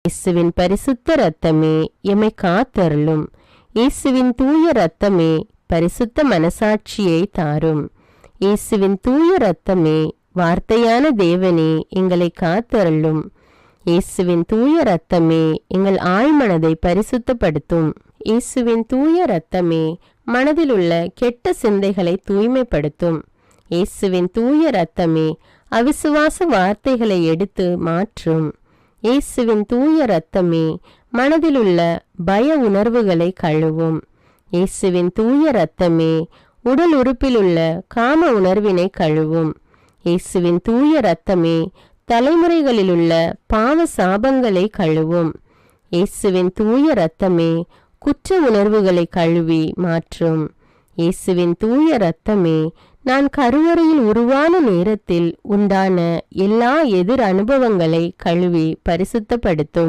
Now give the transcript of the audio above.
இயேசுவின் பரிசுத்த இரத்தமே எம்மை காத்தருளும். இயேசுவின் தூய இரத்தமே பரிசுத்த மனசாட்சியை தாரும். இயேசுவின் தூய இரத்தமே வார்த்தையான தேவனே எங்களை காத்தருளும். இயேசுவின் தூய இரத்தமே எங்கள் ஆழ்மனதை பரிசுத்தப்படுத்தும். இயேசுவின் தூய இரத்தமே மனதிலுள்ள கெட்ட சிந்தைகளை தூய்மைப்படுத்தும். இயேசுவின் தூய இரத்தமே அவிசுவாச வார்த்தைகளை எடுத்து மாற்றும். இயேசுவின் தூய இரத்தமே மனதிலுள்ள பய உணர்வுகளை கழுவும். இயேசுவின் தூய இரத்தமே உடல் உறுப்பிலுள்ள காம உணர்வினை கழுவும். இயேசுவின் தூய இரத்தமே தலைமுறைகளிலுள்ள பாவ சாபங்களை கழுவும். இயேசுவின் தூய இரத்தமே குற்ற உணர்வுகளை கழுவி மாற்றும். இயேசுவின் தூய இரத்தமே நான் கருவறையில் உருவான நேரத்தில் உண்டான எல்லா எதிர் அனுபவங்களை கழுவி பரிசுத்தப்படுத்தும்.